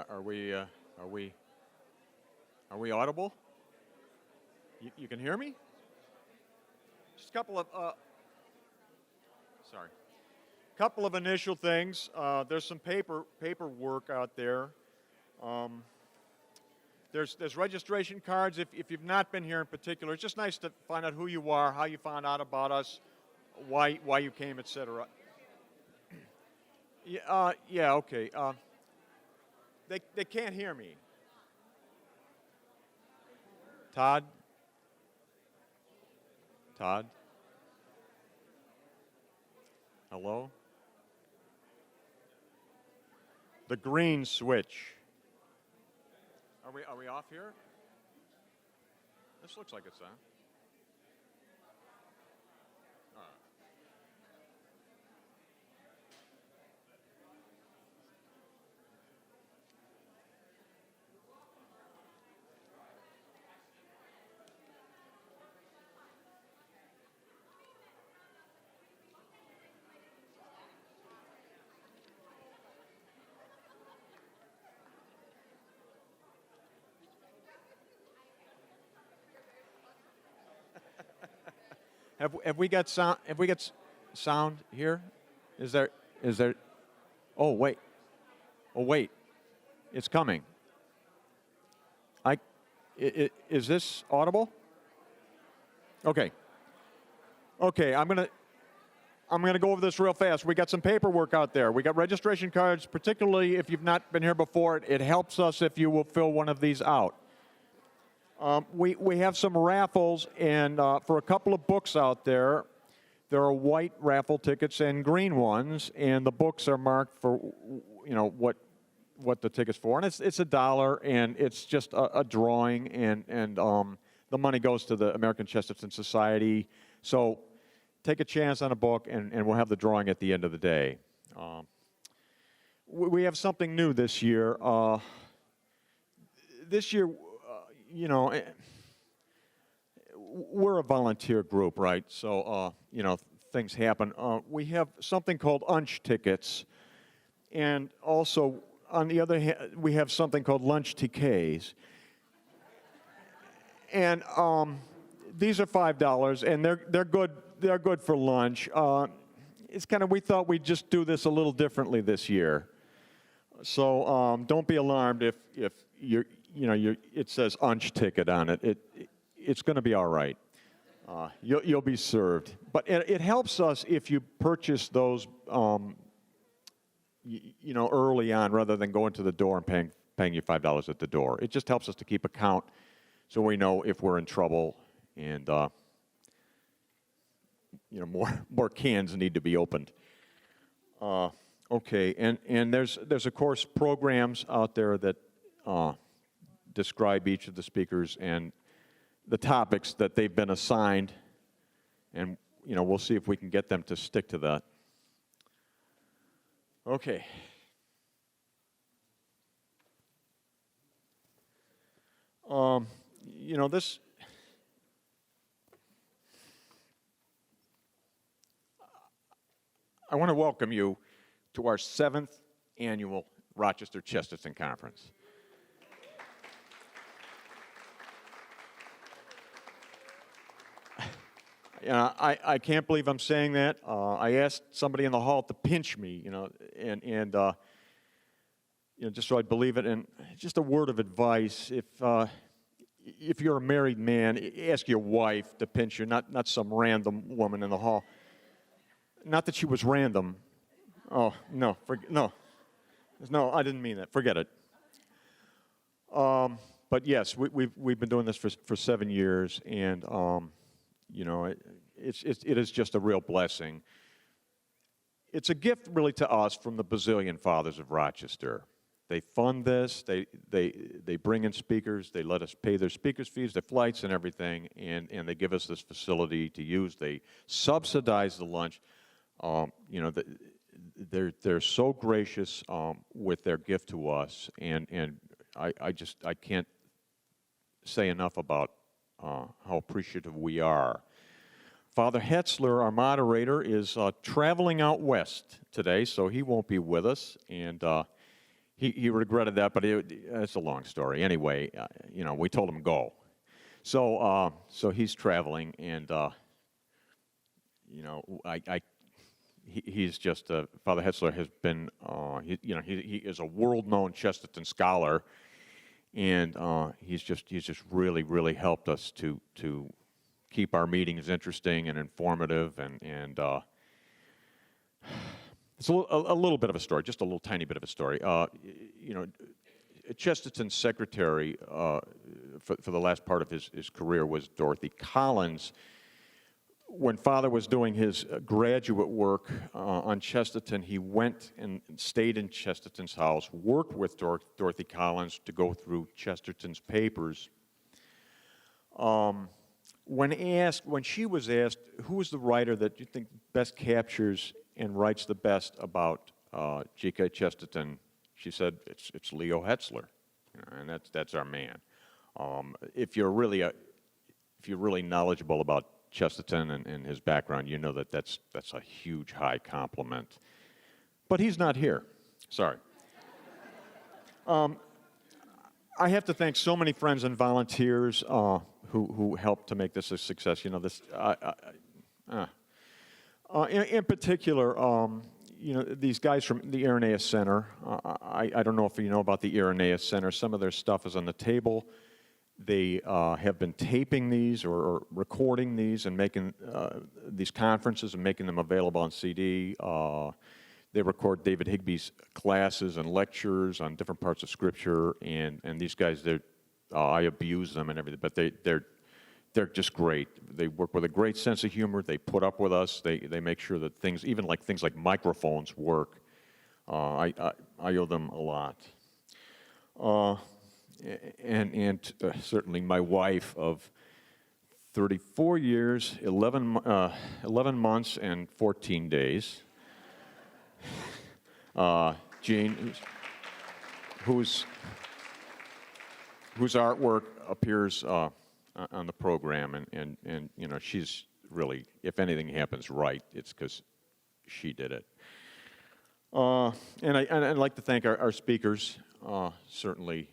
Are we, are we, are we audible? You can hear me? Just a couple of, sorry. Couple of initial things. There's some paperwork out there. There's registration cards. If you've not been here in particular, it's just nice to find out who you are, how you found out about us, why you came, etc. Yeah, okay. They can't hear me. Todd? Todd? Hello? The green switch. Are we off here? This looks like it's on. All right. Have we got sound? Have we got sound here? Is there? Oh wait. Oh wait. It's coming. Is this audible? Okay. Okay. I'm gonna go over this real fast. We got some paperwork out there. We got registration cards, particularly if you've not been here before. It helps us if you will fill one of these out. We have some raffles, and for a couple of books out there, there are white raffle tickets and green ones, and the books are marked for, what the ticket's for, and it's $1, and it's just a drawing, and the money goes to the American Chesterton Society. So take a chance on a book, and we'll have the drawing at the end of the day. We have something new this year. This year, we're a volunteer group, right? So, things happen. We have something called lunch tickets. And also, on the other hand, we have something called lunch TKs. And these are $5, and they're good. They're good for lunch. It's kind of, we thought we'd just do this a little differently this year. So don't be alarmed if it says lunch ticket on it. It's going to be all right. You'll be served. But it helps us if you purchase those, early on rather than going to the door and paying you $5 at the door. It just helps us to keep a count so we know if we're in trouble, and more cans need to be opened. Okay, and there's of course programs out there that describe each of the speakers and the topics that they've been assigned, and we'll see if we can get them to stick to that. Okay. This. I want to welcome you to our 7th annual Rochester Chesterton Conference. I can't believe I'm saying that. I asked somebody in the hall to pinch me, and just so I'd believe it. And just a word of advice: if you're a married man, ask your wife to pinch you, not some random woman in the hall. Not that she was random. Oh no, no, I didn't mean that. Forget it. But yes, we've been doing this for 7 years, and it is just a real blessing. It's a gift, really, to us from the Bazillion Fathers of Rochester. They fund this. They bring in speakers. They let us pay their speakers' fees, their flights, and everything, and they give us this facility to use. They subsidize the lunch. They're so gracious with their gift to us, and I can't say enough about how appreciative we are. Father Hetzler, our moderator, is traveling out west today, so he won't be with us, and he regretted that, but it's a long story. Anyway, we told him go. So he's traveling, and he's just Father Hetzler has been he is a world-known Chesterton scholar, and he's just really, really helped us to keep our meetings interesting and informative, and it's a little bit of a story, just a little tiny bit of a story. Chesterton's secretary for the last part of his career was Dorothy Collins. When Father was doing his graduate work on Chesterton, he went and stayed in Chesterton's house, worked with Dorothy Collins to go through Chesterton's papers. When she was asked, who is the writer that you think best captures and writes the best about G.K. Chesterton, she said, it's Leo Hetzler, and that's our man. If you're really knowledgeable about Chesterton and his background, you know that's a huge, high compliment. But he's not here. Sorry. I have to thank so many friends and volunteers who helped to make this a success. In particular, these guys from the Irenaeus Center. I don't know if you know about the Irenaeus Center. Some of their stuff is on the table. They have been taping these or recording these and making these conferences and making them available on CD. They record David Higby's classes and lectures on different parts of Scripture, and these guys, I abuse them and everything, but they're just great. They work with a great sense of humor. They put up with us. They make sure that things like microphones work. I owe them a lot. And certainly my wife of 34 years, 11 months, and 14 days. Jean, whose artwork appears on the program, and she's really, if anything happens right, it's because she did it. And I'd like to thank our speakers, certainly,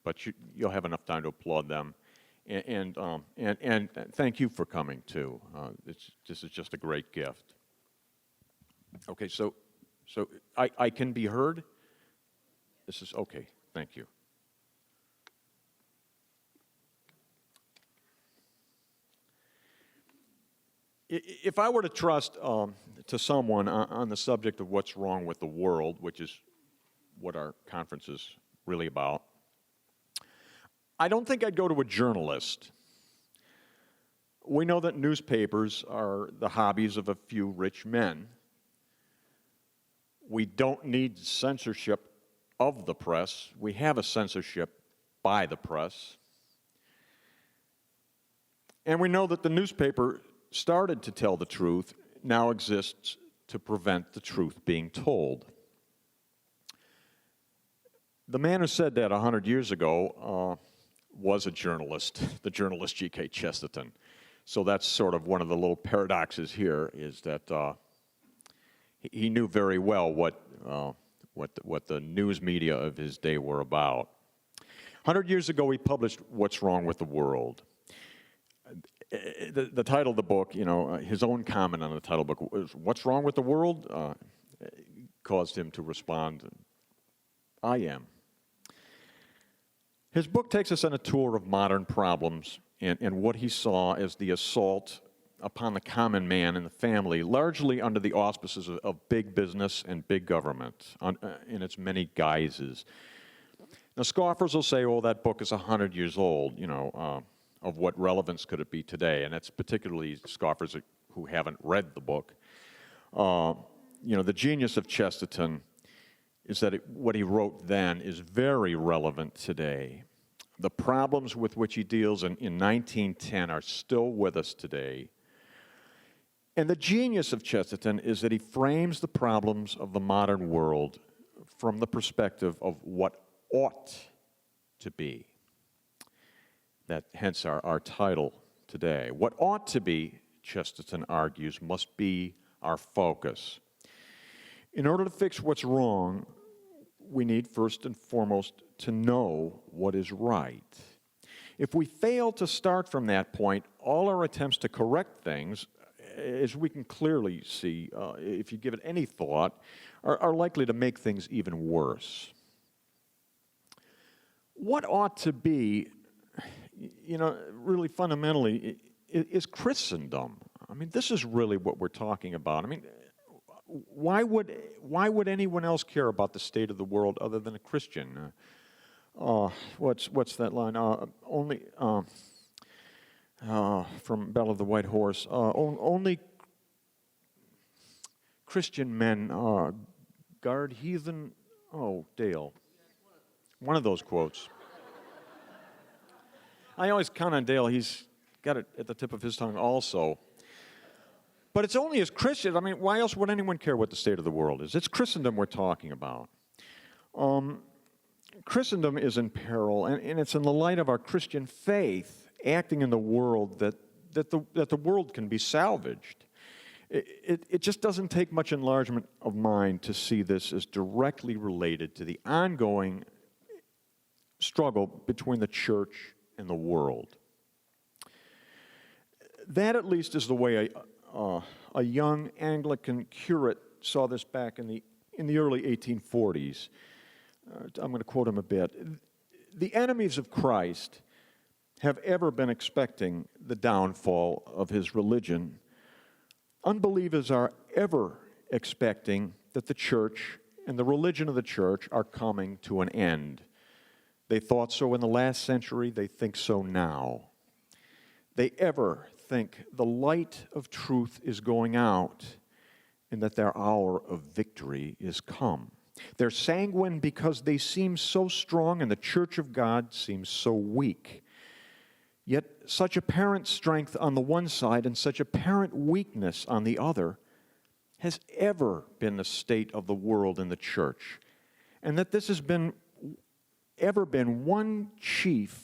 but you'll have enough time to applaud them, and thank you for coming too. This is just a great gift. Okay, so I can be heard? This is okay, thank you. If I were to trust to someone on the subject of what's wrong with the world, which is what our conference is really about, I don't think I'd go to a journalist. We know that newspapers are the hobbies of a few rich men. We don't need censorship of the press. We have a censorship by the press. And we know that the newspaper started to tell the truth, now exists to prevent the truth being told. The man who said that 100 years ago was a journalist, the journalist G.K. Chesterton. So that's sort of one of the little paradoxes here, is that he knew very well what the news media of his day were about. 100 years ago, he published What's Wrong with the World. The title of the book, his own comment on the title of the book was, "What's wrong with the world?" Caused him to respond, "I am." His book takes us on a tour of modern problems and what he saw as the assault upon the common man and the family, largely under the auspices of big business and big government in its many guises. Now, scoffers will say, "Oh, that book is 100 years old, of what relevance could it be today?" And that's particularly scoffers who haven't read the book. The genius of Chesterton is that what he wrote then is very relevant today. The problems with which he deals in 1910 are still with us today. And the genius of Chesterton is that he frames the problems of the modern world from the perspective of what ought to be. Hence our title today. What ought to be, Chesterton argues, must be our focus. In order to fix what's wrong, we need first and foremost to know what is right. If we fail to start from that point, all our attempts to correct things, as we can clearly see, if you give it any thought, are likely to make things even worse. What ought to be, really fundamentally, is Christendom. I mean, this is really what we're talking about. I mean, why would anyone else care about the state of the world other than a Christian? What's that line? From Battle of the White Horse. Only Christian men guard heathen. Oh, Dale. One of those quotes. I always count on Dale. He's got it at the tip of his tongue also. But it's only as Christians. I mean, why else would anyone care what the state of the world is? It's Christendom we're talking about. Christendom is in peril, and it's in the light of our Christian faith acting in the world that the world can be salvaged. It just doesn't take much enlargement of mind to see this as directly related to the ongoing struggle between the church and the world. That, at least, is the way a young Anglican curate saw this back in the early 1840s. I'm going to quote him a bit. The enemies of Christ have ever been expecting the downfall of his religion. Unbelievers are ever expecting that the church and the religion of the church are coming to an end. They thought so in the last century, they think so now. They ever think the light of truth is going out and that their hour of victory is come. They're sanguine because they seem so strong and the church of God seems so weak. Yet such apparent strength on the one side and such apparent weakness on the other has ever been the state of the world and the church, and that this has ever been one chief,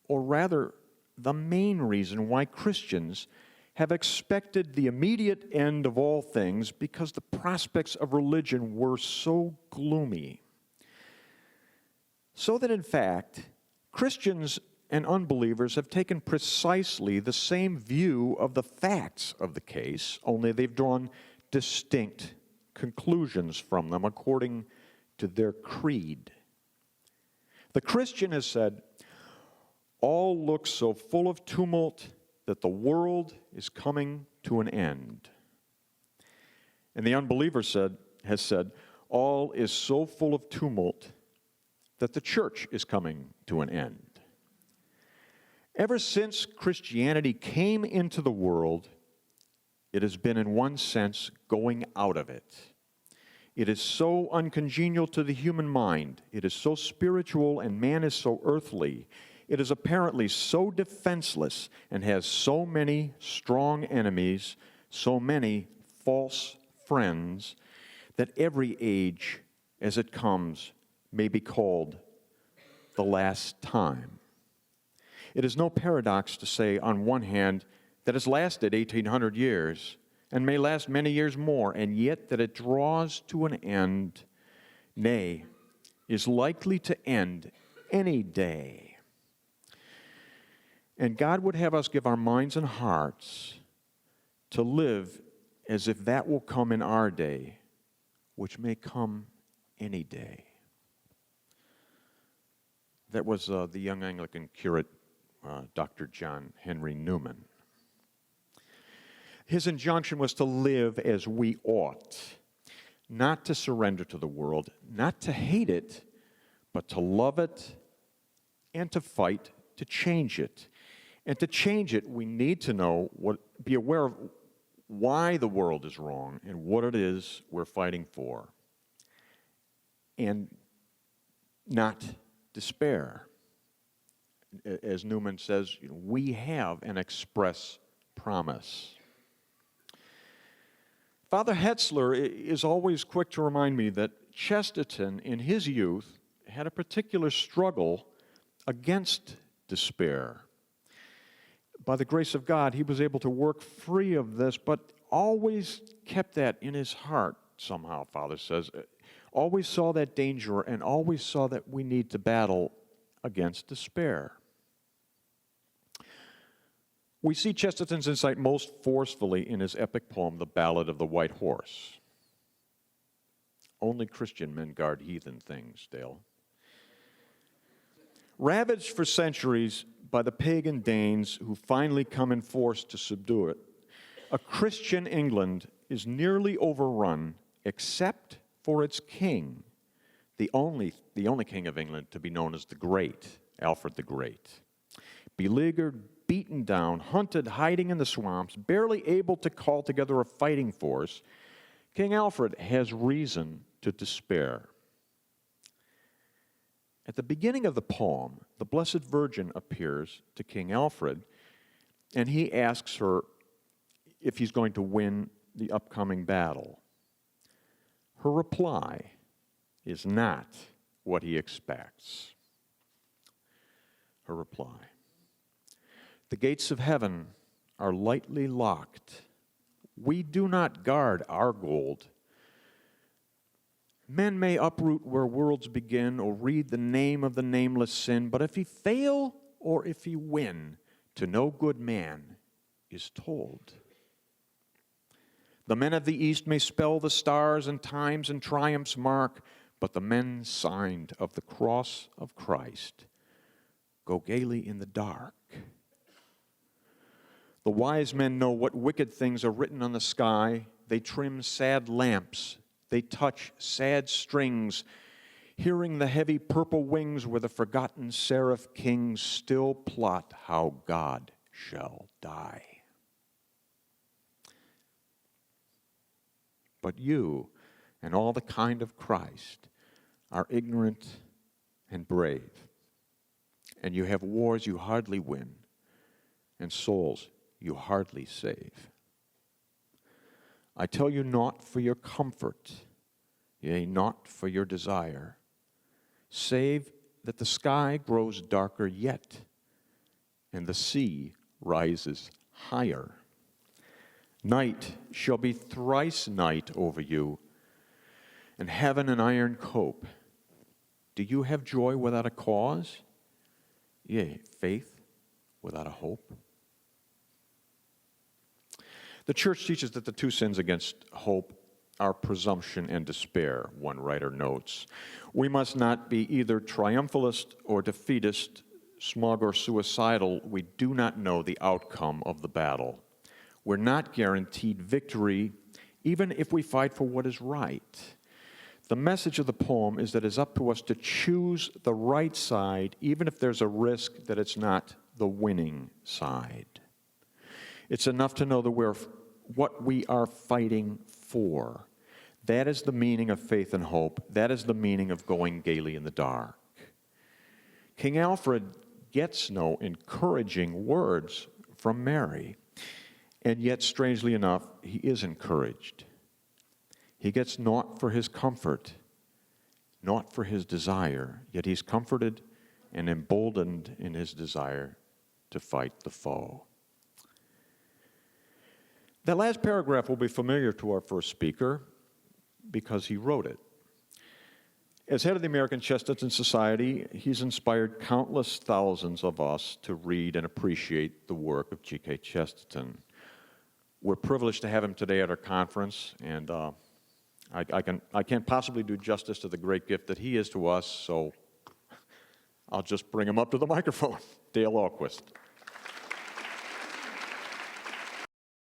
or rather the main reason why Christians have expected the immediate end of all things, because the prospects of religion were so gloomy. So that in fact, Christians and unbelievers have taken precisely the same view of the facts of the case, only they've drawn distinct conclusions from them according to their creed. The Christian has said, all looks so full of tumult that the world is coming to an end. And the unbeliever has said, all is so full of tumult that the church is coming to an end. Ever since Christianity came into the world, it has been in one sense going out of it. It is so uncongenial to the human mind. It is so spiritual and man is so earthly. It is apparently so defenseless and has so many strong enemies, so many false friends, that every age as it comes may be called the last time. It is no paradox to say, on one hand, that it's lasted 1,800 years and may last many years more, and yet that it draws to an end, nay, is likely to end any day. And God would have us give our minds and hearts to live as if that will come in our day, which may come any day. That was the young Anglican curate, Dr. John Henry Newman. His injunction was to live as we ought, not to surrender to the world, not to hate it, but to love it and to fight to change it. And to change it, we need to be aware of why the world is wrong and what it is we're fighting for. And not despair. As Newman says, we have an express promise. Father Hetzler is always quick to remind me that Chesterton, in his youth, had a particular struggle against despair. By the grace of God, he was able to work free of this, but always kept that in his heart somehow, Father says. always saw that danger and always saw that we need to battle against despair. We see Chesterton's insight most forcefully in his epic poem, The Ballad of the White Horse. Only Christian men guard heathen things, Dale. Ravaged for centuries by the pagan Danes who finally come in force to subdue it, a Christian England is nearly overrun except for its king, the only king of England to be known as the Great, Alfred the Great. Beleaguered, beaten down, hunted, hiding in the swamps, barely able to call together a fighting force, King Alfred has reason to despair. At the beginning of the poem, the Blessed Virgin appears to King Alfred, and he asks her if he's going to win the upcoming battle. Her reply is not what he expects. Her reply: "The gates of heaven are lightly locked. We do not guard our gold. Men may uproot where worlds begin or read the name of the nameless sin, but if he fail or if he win, to no good man is told. The men of the east may spell the stars and times and triumphs mark, but the men signed of the cross of Christ go gaily in the dark. The wise men know what wicked things are written on the sky. They trim sad lamps. They touch sad strings, hearing the heavy purple wings where the forgotten seraph kings still plot how God shall die. But you and all the kind of Christ are ignorant and brave, and you have wars you hardly win, and souls you hardly save. I tell you not for your comfort, yea, not for your desire, save that the sky grows darker yet, and the sea rises higher. Night shall be thrice night over you, and heaven an iron cope. Do you have joy without a cause? Yea, faith without a hope? The church teaches that the two sins against hope are presumption and despair, one writer notes. We must not be either triumphalist or defeatist, smug or suicidal. We do not know the outcome of the battle. We're not guaranteed victory, even if we fight for what is right. The message of the poem is that it's up to us to choose the right side, even if there's a risk that it's not the winning side. It's enough to know that what we are fighting for. That is the meaning of faith and hope. That is the meaning of going gaily in the dark. King Alfred gets no encouraging words from Mary, and yet, strangely enough, he is encouraged. He gets naught for his comfort, naught for his desire, yet he's comforted and emboldened in his desire to fight the foe. That last paragraph will be familiar to our first speaker because he wrote it. As head of the American Chesterton Society, he's inspired countless thousands of us to read and appreciate the work of G.K. Chesterton. We're privileged to have him today at our conference, and I can't possibly do justice to the great gift that he is to us, so I'll just bring him up to the microphone. Dale Ahlquist.